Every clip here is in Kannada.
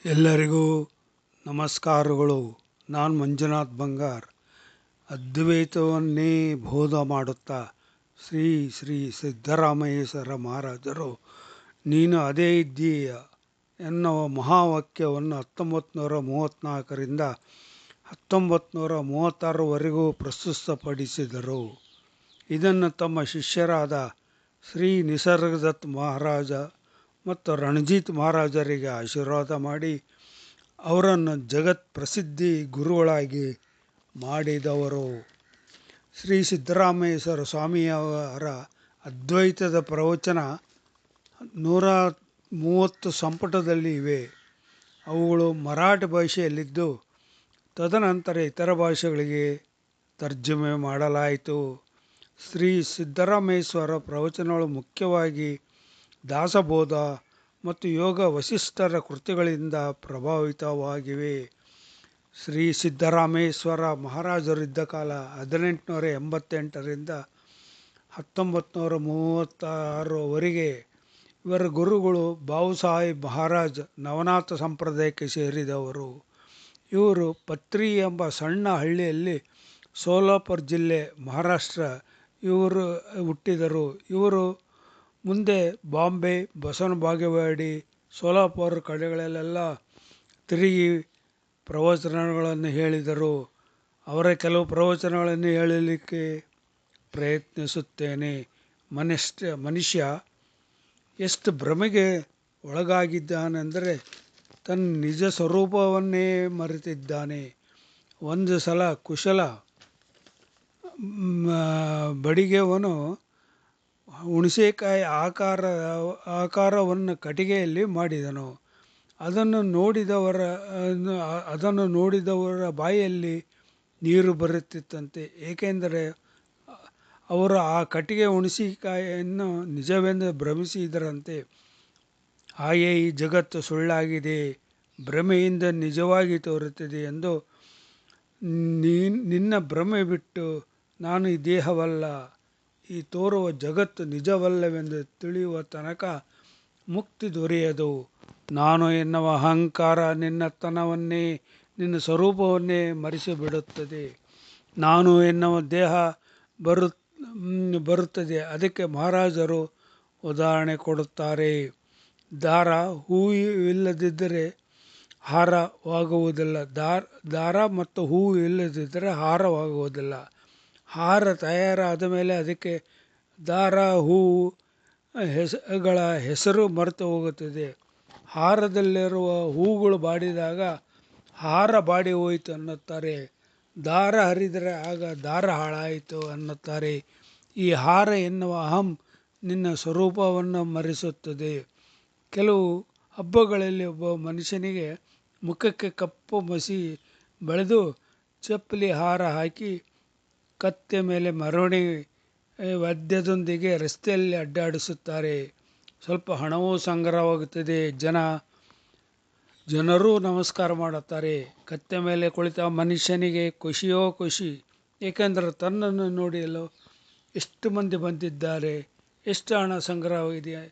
ಎಲ್ಲರಿಗೂ ನಮಸ್ಕಾರಗಳು. ನಾನು ಮಂಜುನಾಥ್ ಬಂಗಾರ್. ಅದ್ವೈತವನ್ನೇ ಬೋಧ ಮಾಡುತ್ತಾ ಶ್ರೀ ಶ್ರೀ ಸಿದ್ದರಾಮಯ್ಯೇಶ್ವರ ಮಹಾರಾಜರು ನೀನು ಅದೇ ಇದ್ದೀಯ ಎನ್ನುವ ಮಹಾವಾಕ್ಯವನ್ನು 1934ರಿಂದ 1936ವರೆಗೂ ಪ್ರಸ್ತುತಪಡಿಸಿದರು. ಇದನ್ನು ತಮ್ಮ ಶಿಷ್ಯರಾದ ಶ್ರೀ ನಿಸರ್ಗದತ್ ಮಹಾರಾಜ ಮತ್ತು ರಣಜಿತ್ ಮಹಾರಾಜರಿಗೆ ಆಶೀರ್ವಾದ ಮಾಡಿ ಅವರನ್ನು ಜಗತ್ ಪ್ರಸಿದ್ಧಿ ಗುರುಗಳಾಗಿ ಮಾಡಿದವರು. ಶ್ರೀ ಸಿದ್ದರಾಮೇಶ್ವರ ಸ್ವಾಮಿಯವರ ಅದ್ವೈತದ ಪ್ರವಚನ 130 ಸಂಪುಟದಲ್ಲಿ ಇವೆ. ಅವುಗಳು ಮರಾಠಿ ಭಾಷೆಯಲ್ಲಿದ್ದು ತದನಂತರ ಇತರ ಭಾಷೆಗಳಿಗೆ ತರ್ಜುಮೆ ಮಾಡಲಾಯಿತು. ಶ್ರೀ ಸಿದ್ದರಾಮೇಶ್ವರ ಪ್ರವಚನಗಳು ಮುಖ್ಯವಾಗಿ ದಾಸಬೋಧ ಮತ್ತು ಯೋಗ ವಸಿಷ್ಠರ ಕೃತಿಗಳಿಂದ ಪ್ರಭಾವಿತವಾಗಿವೆ. ಶ್ರೀ ಸಿದ್ದರಾಮೇಶ್ವರ ಮಹಾರಾಜರಿದ್ದ ಕಾಲ 1888ರಿಂದ 1936ವರೆಗೆ. ಇವರ ಗುರುಗಳು ಬಾಬುಸಾಹೇಬ್ ಮಹಾರಾಜ್ ನವನಾಥ ಸಂಪ್ರದಾಯಕ್ಕೆ ಸೇರಿದವರು. ಇವರು ಪತ್ರಿ ಎಂಬ ಸಣ್ಣ ಹಳ್ಳಿಯಲ್ಲಿ ಸೋಲಾಪುರ ಜಿಲ್ಲೆ, ಮಹಾರಾಷ್ಟ್ರ ಇವರು ಹುಟ್ಟಿದರು. ಇವರು ಮುಂದೆ ಬಾಂಬೆ, ಬಸವನ ಬಾಗೇವಾಡಿ, ಸೋಲಾಪುರ ಕಡೆಗಳಲ್ಲೆಲ್ಲ ತಿರುಗಿ ಪ್ರವಚನಗಳನ್ನು ಹೇಳಿದರು. ಅವರ ಕೆಲವು ಪ್ರವಚನಗಳನ್ನು ಹೇಳಲಿಕ್ಕೆ ಪ್ರಯತ್ನಿಸುತ್ತೇನೆ. ಮನುಷ್ಯ ಎಷ್ಟು ಭ್ರಮೆಗೆ ಒಳಗಾಗಿದ್ದಾನೆಂದರೆ ತನ್ನ ನಿಜ ಸ್ವರೂಪವನ್ನೇ ಮರೆತಿದ್ದಾನೆ. ಒಂದು ಸಲ ಕುಶಲ ಬಡಿಗೆಯವನು ಹುಣಸೆಕಾಯಿ ಆಕಾರವನ್ನು ಕಟ್ಟಿಗೆಯಲ್ಲಿ ಮಾಡಿದನು. ಅದನ್ನು ನೋಡಿದವರ ಬಾಯಲ್ಲಿ ನೀರು ಬರುತ್ತಿತ್ತಂತೆ. ಏಕೆಂದರೆ ಅವರು ಆ ಕಟ್ಟಿಗೆ ಹುಣಸೆಕಾಯಿಯನ್ನು ನಿಜವೆಂದು ಭ್ರಮಿಸಿದರಂತೆ. ಹಾಗೆ ಈ ಜಗತ್ತು ಸುಳ್ಳಾಗಿದೆ, ಭ್ರಮೆಯಿಂದ ನಿಜವಾಗಿ ತೋರುತ್ತದೆ ಎಂದು ನಿನ್ನ ಭ್ರಮೆ ಬಿಟ್ಟು ನಾನು ಈ ದೇಹವಲ್ಲ, ಈ ತೋರುವ ಜಗತ್ತು ನಿಜವಲ್ಲವೆಂದು ತಿಳಿಯುವ ತನಕ ಮುಕ್ತಿ ದೊರೆಯದು. ನಾನು ಎನ್ನುವ ಅಹಂಕಾರ ನಿನ್ನತನವನ್ನೇ, ನಿನ್ನ ಸ್ವರೂಪವನ್ನೇ ಮರೆಸಿಬಿಡುತ್ತದೆ. ನಾನು ಎನ್ನುವ ದೇಹ ಬರುತ್ತದೆ. ಅದಕ್ಕೆ ಮಹಾರಾಜರು ಉದಾಹರಣೆ ಕೊಡುತ್ತಾರೆ. ದಾರ ಹೂವಿಲ್ಲದಿದ್ದರೆ ಹಾರವಾಗುವುದಿಲ್ಲ. ದಾರ ಮತ್ತು ಹೂವು ಇಲ್ಲದಿದ್ದರೆ ಹಾರವಾಗುವುದಿಲ್ಲ. ಹಾರ ತಯಾರಾದ ಮೇಲೆ ಅದಕ್ಕೆ ದಾರ, ಹೂವು ಗಳ ಹೆಸರು ಮರೆತು ಹೋಗುತ್ತದೆ. ಹಾರದಲ್ಲಿರುವ ಹೂವುಗಳು ಬಾಡಿದಾಗ ಹಾರ ಬಾಡಿ ಹೋಯಿತು ಅನ್ನುತ್ತಾರೆ. ದಾರ ಹರಿದರೆ ಆಗ ದಾರ ಹಾಳಾಯಿತು ಅನ್ನುತ್ತಾರೆ. ಈ ಹಾರ ಎನ್ನುವ ಅಹಂ ನಿನ್ನ ಸ್ವರೂಪವನ್ನು ಮರೆಸುತ್ತದೆ. ಕೆಲವು ಹಬ್ಬಗಳಲ್ಲಿ ಒಬ್ಬ ಮನುಷ್ಯನಿಗೆ ಮುಖಕ್ಕೆ ಕಪ್ಪು ಮಸಿ ಬಳಿದು ಚಪ್ಪಲಿ ಹಾರ ಹಾಕಿ ಕತ್ತೆ ಮೇಲೆ ಮೆರವಣಿಗೆ ವಾದ್ಯದೊಂದಿಗೆ ರಸ್ತೆಯಲ್ಲಿ ಅಡ್ಡಾಡಿಸುತ್ತಾರೆ. ಸ್ವಲ್ಪ ಹಣವೂ ಸಂಗ್ರಹವಾಗುತ್ತದೆ. ಜನರೂ ನಮಸ್ಕಾರ ಮಾಡುತ್ತಾರೆ. ಕತ್ತೆ ಮೇಲೆ ಕುಳಿತ ಮನುಷ್ಯನಿಗೆ ಖುಷಿಯೋ ಖುಷಿ. ಏಕೆಂದರೆ ತನ್ನನ್ನು ನೋಡಲು ಎಷ್ಟು ಮಂದಿ ಬಂದಿದ್ದಾರೆ, ಎಷ್ಟು ಹಣ ಸಂಗ್ರಹವಾಗಿದೆ.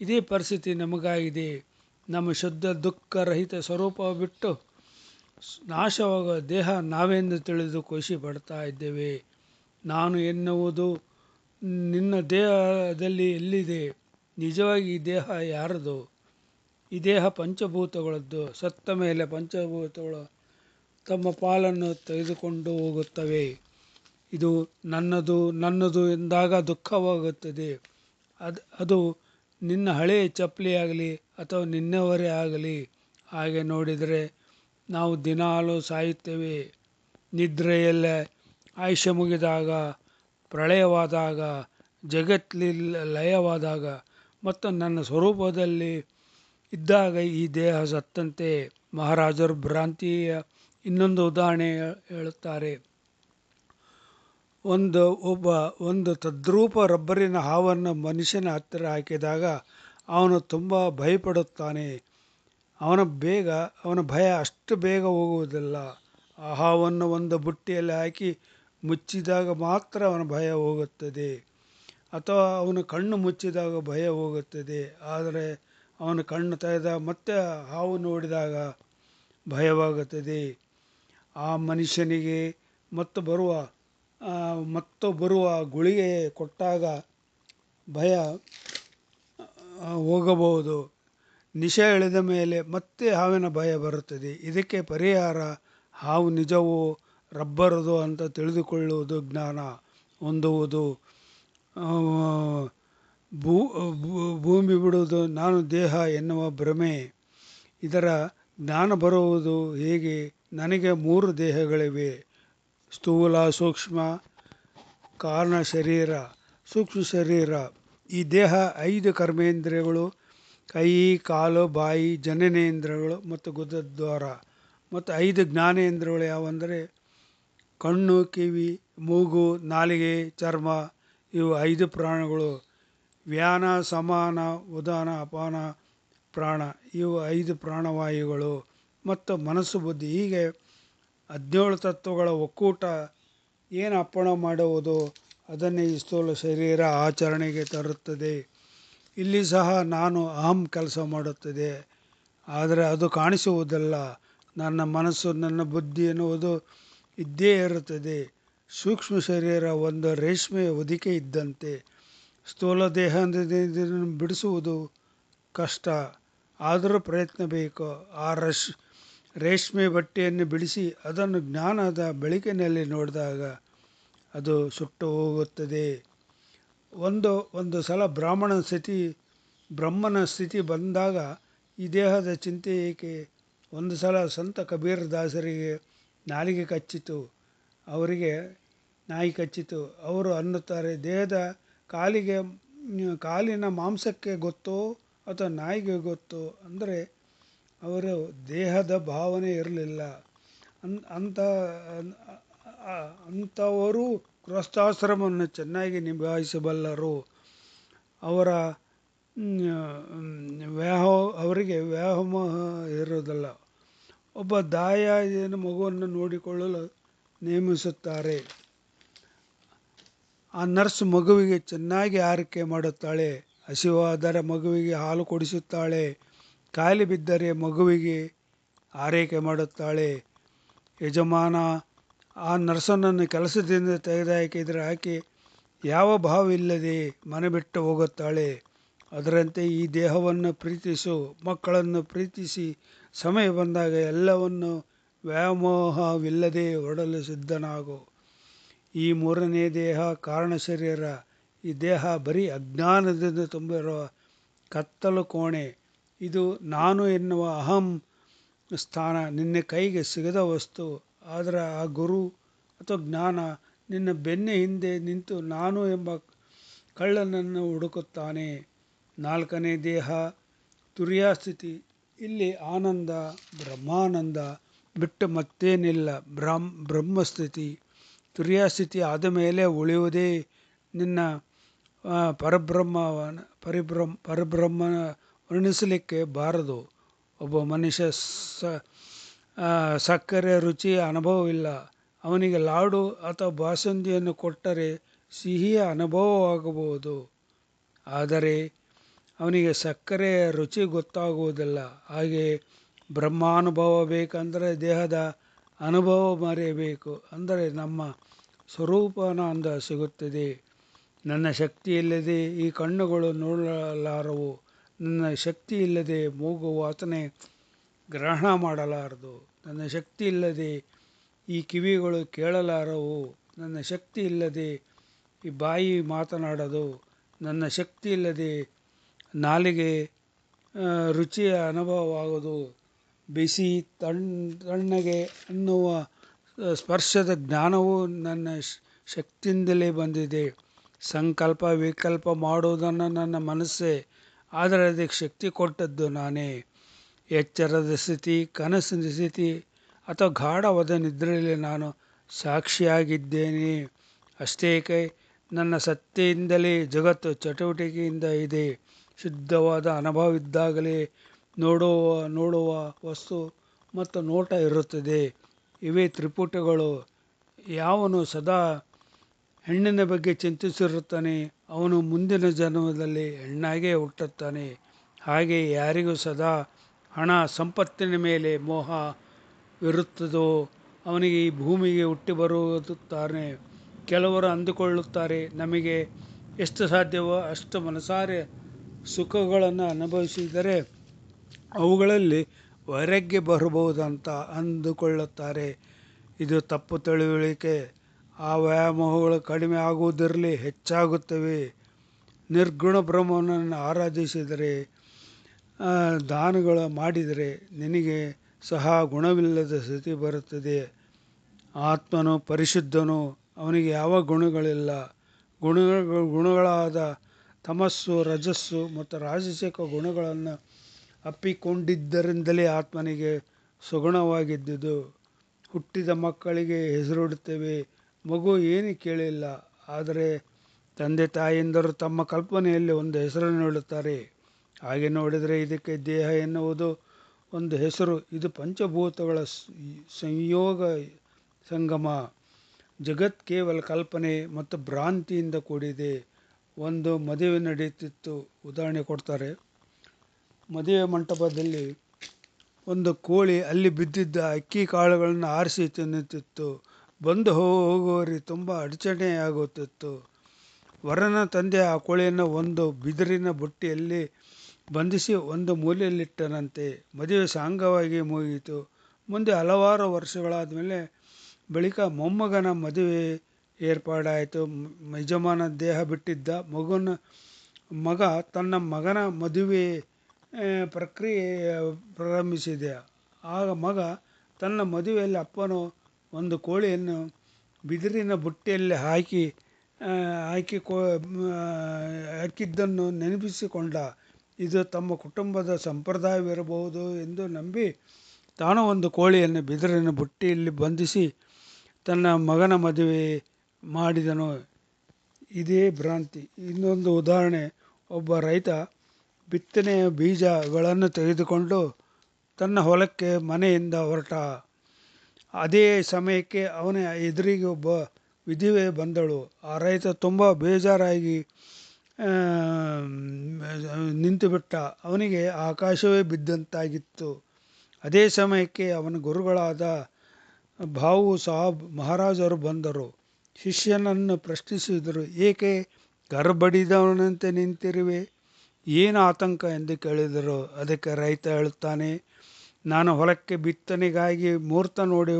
ಇದೇ ಪರಿಸ್ಥಿತಿ ನಮಗಾಗಿದೆ. ನಮ್ಮ ಶುದ್ಧ ದುಃಖರಹಿತ ಸ್ವರೂಪ ಬಿಟ್ಟು ನಾಶವಾಗುವ ದೇಹ ನಾವೆಂದು ತಿಳಿದು ಖುಷಿ ಪಡ್ತಾ ಇದ್ದೇವೆ. ನಾನು ಎನ್ನುವುದು ನಿನ್ನ ದೇಹದಲ್ಲಿ ಎಲ್ಲಿದೆ? ನಿಜವಾಗಿ ಈ ದೇಹ ಯಾರದು? ಈ ದೇಹ ಪಂಚಭೂತಗಳದ್ದು. ಸತ್ತ ಮೇಲೆ ಪಂಚಭೂತಗಳು ತಮ್ಮ ಪಾಲನ್ನು ತೆಗೆದುಕೊಂಡು ಹೋಗುತ್ತವೆ. ಇದು ನನ್ನದು ಎಂದಾಗ ದುಃಖವಾಗುತ್ತದೆ. ಅದು ನಿನ್ನ ಹಳೆಯ ಚಪ್ಪಲಿಯಾಗಲಿ ಅಥವಾ ನಿನ್ನವರೇ ಆಗಲಿ. ಹಾಗೆ ನೋಡಿದರೆ ನಾವು ದಿನಾಲೂ ಸಾಯುತ್ತೇವೆ. ನಿದ್ರೆಯಲ್ಲೇ ಆಯುಷ್ಯ ಮುಗಿದಾಗ, ಪ್ರಳಯವಾದಾಗ, ಲಯವಾದಾಗ ಮತ್ತು ನನ್ನ ಸ್ವರೂಪದಲ್ಲಿ ಇದ್ದಾಗ ಈ ದೇಹ ಸತ್ತಂತೆ. ಮಹಾರಾಜರು ಭ್ರಾಂತಿಯ ಇನ್ನೊಂದು ಉದಾಹರಣೆ ಹೇಳುತ್ತಾರೆ. ಒಂದು ತದ್ರೂಪ ರಬ್ಬರಿನ ಹಾವನ್ನು ಮನುಷ್ಯನ ಹತ್ತಿರ ಹಾಕಿದಾಗ ಅವನು ತುಂಬ ಭಯಪಡುತ್ತಾನೆ. ಅವನ ಭಯ ಅಷ್ಟು ಬೇಗ ಹೋಗುವುದಿಲ್ಲ. ಆ ಹಾವನ್ನು ಒಂದು ಬುಟ್ಟಿಯಲ್ಲಿ ಹಾಕಿ ಮುಚ್ಚಿದಾಗ ಮಾತ್ರ ಅವನ ಭಯ ಹೋಗುತ್ತದೆ. ಅಥವಾ ಅವನು ಕಣ್ಣು ಮುಚ್ಚಿದಾಗ ಭಯ ಹೋಗುತ್ತದೆ. ಆದರೆ ಅವನು ಕಣ್ಣು ತೆಗೆದ ಮತ್ತೆ ಹಾವು ನೋಡಿದಾಗ ಭಯವಾಗುತ್ತದೆ. ಆ ಮನುಷ್ಯನಿಗೆ ಮತ್ತು ಬರುವ ಗುಳಿಗೆ ಕೊಟ್ಟಾಗ ಭಯ ಹೋಗಬಹುದು. ನಿಶೆ ಇಳಿದ ಮೇಲೆ ಮತ್ತೆ ಹಾವಿನ ಭಯ ಬರುತ್ತದೆ. ಇದಕ್ಕೆ ಪರಿಹಾರ ಹಾವು ನಿಜವೋ ರಬ್ಬರದು ಅಂತ ತಿಳಿದುಕೊಳ್ಳುವುದು, ಜ್ಞಾನ ಹೊಂದುವುದು, ಭೂಮಿ ಬಿಡುವುದು, ನಾನು ದೇಹ ಎನ್ನುವ ಭ್ರಮೆ. ಇದರ ಜ್ಞಾನ ಬರುವುದು ಹೇಗೆ? ನನಗೆ 3 ದೇಹಗಳಿವೆ: ಸ್ಥೂಲ, ಸೂಕ್ಷ್ಮ, ಕಾರಣ ಶರೀರ, ಸೂಕ್ಷ್ಮ ಶರೀರ. ಈ ದೇಹ 5 ಕರ್ಮೇಂದ್ರಿಯಗಳು: ಕೈ, ಕಾಲು, ಬಾಯಿ, ಜನನೇಂದ್ರಿಯಗಳು ಮತ್ತು ಗುದದ್ವಾರ. ಮತ್ತು 5 ಜ್ಞಾನೇಂದ್ರಿಯಗಳು ಯಾವಂದರೆ ಕಣ್ಣು, ಕಿವಿ, ಮೂಗು, ನಾಲಿಗೆ, ಚರ್ಮ. ಇವು 5 ಪ್ರಾಣಗಳು. ವ್ಯಾನ, ಸಮಾನ, ಉದಾನ, ಅಪಾನ ಪ್ರಾಣ. ಇವು 5 ಪ್ರಾಣವಾಯುಗಳು. ಮತ್ತು ಮನಸ್ಸು, ಬುದ್ಧಿ. ಹೀಗೆ 17 ತತ್ವಗಳ ಒಕ್ಕೂಟ ಏನು ಅರ್ಪಣೆ ಮಾಡುವುದೋ ಅದನ್ನೇ ಈ ಸ್ಥೂಲ ಶರೀರ ಆಚರಣೆಗೆ ತರುತ್ತದೆ. ಇಲ್ಲಿ ಸಹ ನಾನು ಅಹಂ ಕೆಲಸ ಮಾಡುತ್ತದೆ, ಆದರೆ ಅದು ಕಾಣಿಸುವುದಿಲ್ಲ. ನನ್ನ ಮನಸ್ಸು, ನನ್ನ ಬುದ್ಧಿ ಎನ್ನುವುದು ಇದ್ದೇ ಇರುತ್ತದೆ. ಸೂಕ್ಷ್ಮ ಶರೀರ ಒಂದು ರೇಷ್ಮೆ ಹೊದಿಕೆ ಇದ್ದಂತೆ. ಸ್ಥೂಲ ದೇಹದಿಂದ ಬಿಡಿಸುವುದು ಕಷ್ಟ, ಆದರೂ ಪ್ರಯತ್ನ ಬೇಕು. ಆ ರೇಷ್ಮೆ ಬಟ್ಟೆಯನ್ನು ಬಿಡಿಸಿ ಅದನ್ನು ಜ್ಞಾನದ ಬೆಳಕಿನಲ್ಲಿ ನೋಡಿದಾಗ ಅದು ಸುಟ್ಟು ಹೋಗುತ್ತದೆ. ಒಂದು ಸಲ ಬ್ರಹ್ಮನ ಸ್ಥಿತಿ ಬಂದಾಗ ಈ ದೇಹದ ಚಿಂತೆ ಏಕೆ? ಒಂದು ಸಲ ಸಂತ ಕಬೀರ್ ದಾಸರಿಗೆ ನಾಯಿ ಕಚ್ಚಿತು. ಅವರು ಅನ್ನುತ್ತಾರೆ, ದೇಹದ ಕಾಲಿನ ಮಾಂಸಕ್ಕೆ ಗೊತ್ತೋ ಅಥವಾ ನಾಯಿಗೆ ಗೊತ್ತೋ? ಅಂದರೆ ಅವರು ದೇಹದ ಭಾವನೆ ಇರಲಿಲ್ಲ. ಅಂಥವರು ಗೃಹಸ್ಥಾಶ್ರಮವನ್ನು ಚೆನ್ನಾಗಿ ನಿಭಾಯಿಸಬಲ್ಲರು. ಅವರಿಗೆ ವ್ಯಾಮೋಹ ಇರುವುದಿಲ್ಲ. ಒಬ್ಬ ದಾಯಾದಿಯನ್ನು ಮಗುವನ್ನು ನೋಡಿಕೊಳ್ಳಲು ನೇಮಿಸುತ್ತಾರೆ. ಆ ನರ್ಸ್ ಮಗುವಿಗೆ ಚೆನ್ನಾಗಿ ಆರೈಕೆ ಮಾಡುತ್ತಾಳೆ. ಹಸಿವಾದರೆ ಮಗುವಿಗೆ ಹಾಲು ಕುಡಿಸುತ್ತಾಳೆ. ಕಾಯಿಲೆ ಬಿದ್ದರೆ ಮಗುವಿಗೆ ಆರೈಕೆ ಮಾಡುತ್ತಾಳೆ. ಯಜಮಾನ ಆ ನರ್ಸನನ್ನು ಕೆಲಸದಿಂದ ತೆಗೆದುಹಾಕಿದರೆ ಆಕೆ ಯಾವ ಭಾವವಿಲ್ಲದೆ ಮನೆ ಬಿಟ್ಟು ಹೋಗುತ್ತಾಳೆ. ಅದರಂತೆ ಈ ದೇಹವನ್ನು ಪ್ರೀತಿಸು, ಮಕ್ಕಳನ್ನು ಪ್ರೀತಿಸಿ, ಸಮಯ ಬಂದಾಗ ಎಲ್ಲವನ್ನು ವ್ಯಾಮೋಹವಿಲ್ಲದೆ ಹೊರಡಲು ಸಿದ್ಧನಾಗು. ಈ 3ನೇ ದೇಹ ಕಾರಣ ಶರೀರ. ಈ ದೇಹ ಬರೀ ಅಜ್ಞಾನದಿಂದ ತುಂಬಿರುವ ಕತ್ತಲು ಕೋಣೆ. ಇದು ನಾನು ಎನ್ನುವ ಅಹಂ ಸ್ಥಾನ. ನಿನ್ನ ಕೈಗೆ ಸಿಗದ ವಸ್ತು. ಆದರೆ ಆ ಗುರು ಅಥವಾ ಜ್ಞಾನ ನಿನ್ನ ಬೆನ್ನ ಹಿಂದೆ ನಿಂತು ನಾನು ಎಂಬ ಕಳ್ಳನನ್ನು ಹುಡುಕುತ್ತಾನೆ. 4ನೇ ದೇಹ ತುರ್ಯಸ್ಥಿತಿ. ಇಲ್ಲಿ ಆನಂದ, ಬ್ರಹ್ಮಾನಂದ ಬಿಟ್ಟು ಮತ್ತೇನಿಲ್ಲ. ಬ್ರಹ್ಮಸ್ಥಿತಿ. ತುರ್ಯಸ್ಥಿತಿ ಆದ ಮೇಲೆ ಉಳಿಯುವುದೇ ನಿನ್ನ ಪರಬ್ರಹ್ಮ ವರ್ಣಿಸಲಿಕ್ಕೆ ಬಾರದು. ಒಬ್ಬ ಮನುಷ್ಯ ಸಕ್ಕರೆ ರುಚಿಯ ಅನುಭವವಿಲ್ಲ. ಅವನಿಗೆ ಲಾಡು ಅಥವಾ ಬಾಸುಂದಿಯನ್ನು ಕೊಟ್ಟರೆ ಸಿಹಿಯ ಅನುಭವವಾಗಬಹುದು, ಆದರೆ ಅವನಿಗೆ ಸಕ್ಕರೆಯ ರುಚಿ ಗೊತ್ತಾಗುವುದಿಲ್ಲ. ಹಾಗೆಯೇ ಬ್ರಹ್ಮಾನುಭವ ಬೇಕೆಂದರೆ ದೇಹದ ಅನುಭವ ಮರೆಯಬೇಕು. ಅಂದರೆ ನಮ್ಮ ಸ್ವರೂಪಾನಂದ ಸಿಗುತ್ತದೆ. ನನ್ನ ಶಕ್ತಿ ಇಲ್ಲದೆ ಈ ಕಣ್ಣುಗಳು ನೋಡಲಾರವು. ನನ್ನ ಶಕ್ತಿ ಇಲ್ಲದೆ ಮೂಗು ವಾಸನೆ ಗ್ರಹಣ ಮಾಡಲಾರದು. ನನ್ನ ಶಕ್ತಿ ಇಲ್ಲದೆ ಈ ಕಿವಿಗಳು ಕೇಳಲಾರವು. ನನ್ನ ಶಕ್ತಿ ಇಲ್ಲದೆ ಈ ಬಾಯಿ ಮಾತನಾಡದು. ನನ್ನ ಶಕ್ತಿ ಇಲ್ಲದೆ ನಾಲಿಗೆ ರುಚಿಯ ಅನುಭವವಾಗದು. ಬಿಸಿ, ತಣ್ಣಗೆ ಅನ್ನುವ ಸ್ಪರ್ಶದ ಜ್ಞಾನವು ನನ್ನ ಶಕ್ತಿಯಿಂದಲೇ ಬಂದಿದೆ. ಸಂಕಲ್ಪ ವಿಕಲ್ಪ ಮಾಡುವುದನ್ನು ನನ್ನ ಮನಸ್ಸೇ, ಆದರೆ ಅದಕ್ಕೆ ಶಕ್ತಿ ಕೊಟ್ಟದ್ದು ನಾನೇ. ಎಚ್ಚರದ ಸ್ಥಿತಿ, ಕನಸಿನ ಸ್ಥಿತಿ ಅಥವಾ ಗಾಢವಾದ ನಿದ್ರೆಯಲ್ಲಿ ನಾನು ಸಾಕ್ಷಿಯಾಗಿದ್ದೇನೆ. ಅಷ್ಟೇಕೆ ನನ್ನ ಸತ್ತೆಯಿಂದಲೇ ಜಗತ್ತು ಚಟುವಟಿಕೆಯಿಂದ ಇದೆ. ಶುದ್ಧವಾದ ಅನುಭವವಿದ್ದಾಗಲೇ ನೋಡುವ ವಸ್ತು ಮತ್ತು ನೋಟ ಇರುತ್ತದೆ. ಇವೇ ತ್ರಿಪುಟಿಗಳು. ಯಾವನು ಸದಾ ಹೆಣ್ಣಿನ ಬಗ್ಗೆ ಚಿಂತಿಸಿರುತ್ತಾನೆ ಅವನು ಮುಂದಿನ ಜನ್ಮದಲ್ಲಿ ಹೆಣ್ಣಾಗೇ ಹುಟ್ಟುತ್ತಾನೆ. ಹಾಗೆ ಯಾರಿಗೂ ಸದಾ ಹಣ ಸಂಪತ್ತಿನ ಮೇಲೆ ಮೋಹವಿರುತ್ತದೋ ಅವನಿಗೆ ಈ ಭೂಮಿಗೆ ಹುಟ್ಟಿ ಬರುತ್ತಾನೆ. ಕೆಲವರು ಅಂದುಕೊಳ್ಳುತ್ತಾರೆ, ನಮಗೆ ಎಷ್ಟು ಸಾಧ್ಯವೋ ಅಷ್ಟು ಮನಸಾರೆ ಸುಖಗಳನ್ನು ಅನುಭವಿಸಿದರೆ ಅವುಗಳಲ್ಲಿ ವೈರಾಗ್ಯ ಬರಬಹುದಂತ ಅಂದುಕೊಳ್ಳುತ್ತಾರೆ. ಇದು ತಪ್ಪು ತಿಳುವಳಿಕೆ. ಆ ವ್ಯಾಮೋಹಗಳು ಕಡಿಮೆ ಆಗುವುದಿರಲಿ, ಹೆಚ್ಚಾಗುತ್ತವೆ. ನಿರ್ಗುಣ ಬ್ರಹ್ಮನನ್ನು ಆರಾಧಿಸಿದರೆ, ದಾನಗಳು ಮಾಡಿದರೆ ನಿನಗೆ ಸಹ ಗುಣವಿಲ್ಲದ ಸ್ಥಿತಿ ಬರುತ್ತದೆ. ಆತ್ಮನು ಪರಿಶುದ್ಧನು, ಅವನಿಗೆ ಯಾವ ಗುಣಗಳಿಲ್ಲ. ಗುಣಗಳಾದ ತಮಸ್ಸು, ರಜಸ್ಸು ಮತ್ತು ರಾಜಸಿಕ ಗುಣಗಳನ್ನು ಅಪ್ಪಿಕೊಂಡಿದ್ದರಿಂದಲೇ ಆತ್ಮನಿಗೆ ಸುಗುಣವಾಗಿದ್ದುದು. ಹುಟ್ಟಿದ ಮಕ್ಕಳಿಗೆ ಹೆಸರಿಡುತ್ತೇವೆ, ಮಗು ಏನು ಕೇಳಿಲ್ಲ. ಆದರೆ ತಂದೆ ತಾಯಂದಿರು ತಮ್ಮ ಕಲ್ಪನೆಯಲ್ಲಿ ಒಂದು ಹೆಸರನ್ನು ಇಡುತ್ತಾರೆ. ಹಾಗೆ ನೋಡಿದರೆ ಇದಕ್ಕೆ ದೇಹ ಎನ್ನುವುದು ಒಂದು ಹೆಸರು. ಇದು ಪಂಚಭೂತಗಳ ಸಂಯೋಗ ಸಂಗಮ. ಜಗತ್ ಕೇವಲ ಕಲ್ಪನೆ ಮತ್ತು ಭ್ರಾಂತಿಯಿಂದ ಕೂಡಿದೆ. ಒಂದು ಮದುವೆ ನಡೆಯುತ್ತಿತ್ತು. ಉದಾಹರಣೆ ಕೊಡ್ತಾರೆ. ಮದುವೆ ಮಂಟಪದಲ್ಲಿ ಒಂದು ಕೋಳಿ ಅಲ್ಲಿ ಬಿದ್ದಿದ್ದ ಅಕ್ಕಿ ಕಾಳುಗಳನ್ನು ಆರಿಸಿ ತಿನ್ನುತ್ತಿತ್ತು. ಬಂದು ಹೋಗುವವರಿಗೆ ತುಂಬ ಅಡಚಣೆಯಾಗುತ್ತಿತ್ತು. ವರನ ತಂದೆ ಆ ಕೋಳಿಯನ್ನು ಒಂದು ಬಿದಿರಿನ ಬುಟ್ಟಿಯಲ್ಲಿ ಬಂಧಿಸಿ ಒಂದು ಮೂಲೆಯಲ್ಲಿಟ್ಟನಂತೆ. ಮದುವೆ ಸಾಂಗವಾಗಿ ಮುಗಿಯಿತು. ಮುಂದೆ ಹಲವಾರು ವರ್ಷಗಳಾದ ಬಳಿಕ ಮೊಮ್ಮಗನ ಮದುವೆ ಏರ್ಪಾಡಾಯಿತು. ಯಜಮಾನ ದೇಹ ಬಿಟ್ಟಿದ್ದ. ಮಗ ತನ್ನ ಮಗನ ಮದುವೆ ಪ್ರಕ್ರಿಯೆ ಪ್ರಾರಂಭಿಸಿದ. ಆಗ ಮಗ ತನ್ನ ಮದುವೆಯಲ್ಲಿ ಅಪ್ಪನು ಒಂದು ಕೋಳಿಯನ್ನು ಬಿದಿರಿನ ಬುಟ್ಟಿಯಲ್ಲಿ ಹಾಕಿದ್ದನ್ನು ನೆನಪಿಸಿಕೊಂಡ. ಇದು ತಮ್ಮ ಕುಟುಂಬದ ಸಂಪ್ರದಾಯವಿರಬಹುದು ಎಂದು ನಂಬಿ ತಾನು ಒಂದು ಕೋಳಿಯನ್ನು ಬಿದಿರಿನ ಬುಟ್ಟಿಯಲ್ಲಿ ಬಂಧಿಸಿ ತನ್ನ ಮಗನ ಮದುವೆ ಮಾಡಿದನು. ಇದೇ ಭ್ರಾಂತಿ. ಇನ್ನೊಂದು ಉದಾಹರಣೆ. ಒಬ್ಬ ರೈತ ಬಿತ್ತನೆಯ ಬೀಜಗಳನ್ನು ತೆಗೆದುಕೊಂಡು ತನ್ನ ಹೊಲಕ್ಕೆ ಮನೆಯಿಂದ ಹೊರಟ. ಅದೇ ಸಮಯಕ್ಕೆ ಅವನ ಎದುರಿಗೆ ಒಬ್ಬ ವಿಧವೆ ಬಂದಳು. ಆ ರೈತ ತುಂಬ ಬೇಜಾರಾಗಿ ನಿಂತುಬಿಟ್ಟ. ಅವನಿಗೆ ಆಕಾಶವೇ ಬಿದ್ದಂತಾಗಿತ್ತು. ಅದೇ ಸಮಯಕ್ಕೆ ಅವನ ಗುರುಗಳಾದ ಭಾವು ಸಾಬ್ ಮಹಾರಾಜರು ಬಂದರು. ಶಿಷ್ಯನನ್ನು ಪ್ರಶ್ನಿಸಿದರು, ಏಕೆ ಗರ್ಭಡಿದವನಂತೆ ನಿಂತಿರುವೆ? ಏನು ಆತಂಕ ಎಂದು ಕೇಳಿದರು. ಅದಕ್ಕೆ ರೈತ ಹೇಳುತ್ತಾನೆ, ನಾನು ಹೊಲಕ್ಕೆ ಬಿತ್ತನೆಗಾಗಿ ಮುಹೂರ್ತ ನೋಡಿ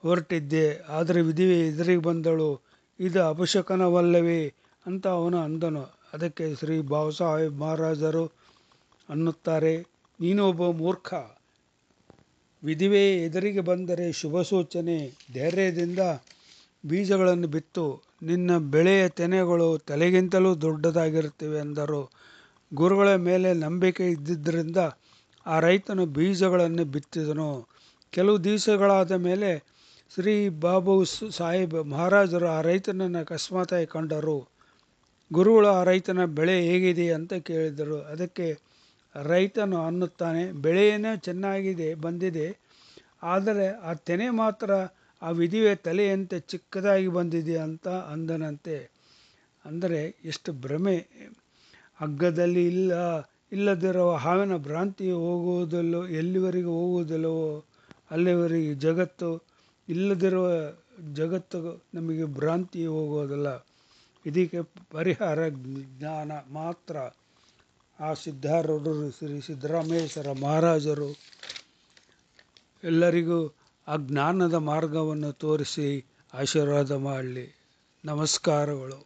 ಹೊರಟಿದ್ದೆ. ಆದರೆ ವಿಧಿವೆ ಎದುರಿಗೆ ಬಂದಳು. ಇದು ಅಪಶಕನವಲ್ಲವೇ ಅಂತ ಅವನು ಅಂದನು. ಅದಕ್ಕೆ ಶ್ರೀ ಭಾವಸಾಹೇಬ್ ಮಹಾರಾಜರು ಅನ್ನುತ್ತಾರೆ, ನೀನು ಒಬ್ಬ ಮೂರ್ಖ. ವಿಧಿವೆ ಎದುರಿಗೆ ಬಂದರೆ ಶುಭ ಸೂಚನೆ. ಧೈರ್ಯದಿಂದ ಬೀಜಗಳನ್ನು ಬಿತ್ತು. ನಿನ್ನ ಬೆಳೆಯ ತೆನೆಗಳು ತಲೆಗಿಂತಲೂ ದೊಡ್ಡದಾಗಿರುತ್ತವೆ ಎಂದರು. ಗುರುಗಳ ಮೇಲೆ ನಂಬಿಕೆ ಇದ್ದಿದ್ದರಿಂದ ಆ ರೈತನು ಬೀಜಗಳನ್ನು ಬಿತ್ತಿದನು. ಕೆಲವು ದಿವಸಗಳಾದ ಮೇಲೆ ಶ್ರೀ ಬಾಬು ಸಾಹೇಬ್ ಮಹಾರಾಜರು ಆ ರೈತನನ್ನು ಅಕಸ್ಮಾತ್ತಾಗಿ ಕಂಡರು. ಗುರುಗಳು ಆ ರೈತನ ಬೆಳೆ ಹೇಗಿದೆ ಅಂತ ಕೇಳಿದರು. ಅದಕ್ಕೆ ರೈತನು ಅನ್ನುತ್ತಾನೆ, ಬೆಳೆಯೇನೋ ಚೆನ್ನಾಗಿದೆ ಬಂದಿದೆ, ಆದರೆ ಆ ತೆನೆ ಮಾತ್ರ ಆ ವಿಧಿವೆ ತಲೆಯಂತೆ ಚಿಕ್ಕದಾಗಿ ಬಂದಿದೆ ಅಂತ ಅಂದನಂತೆ. ಅಂದರೆ ಎಷ್ಟು ಭ್ರಮೆ. ಹಗ್ಗದಲ್ಲಿ ಇಲ್ಲದಿರುವ ಹಾವಿನ ಭ್ರಾಂತಿ ಹೋಗುವುದಿಲ್ಲೋ, ಎಲ್ಲಿವರೆಗೆ ಹೋಗುವುದಿಲ್ಲವೋ ಅಲ್ಲಿವರೆಗೆ ಜಗತ್ತು. ಇಲ್ಲದಿರುವ ಜಗತ್ತು ನಮಗೆ ಭ್ರಾಂತಿ ಹೋಗೋದಿಲ್ಲ. ಇದಕ್ಕೆ ಪರಿಹಾರ ಜ್ಞಾನ ಮಾತ್ರ. ಆ ಸಿದ್ಧಾರೂಢರು ಶ್ರೀ ಸಿದ್ದರಾಮೇಶ್ವರ ಮಹಾರಾಜರು ಎಲ್ಲರಿಗೂ ಆ ಜ್ಞಾನದ ಮಾರ್ಗವನ್ನು ತೋರಿಸಿ ಆಶೀರ್ವಾದ ಮಾಡಲಿ. ನಮಸ್ಕಾರಗಳು.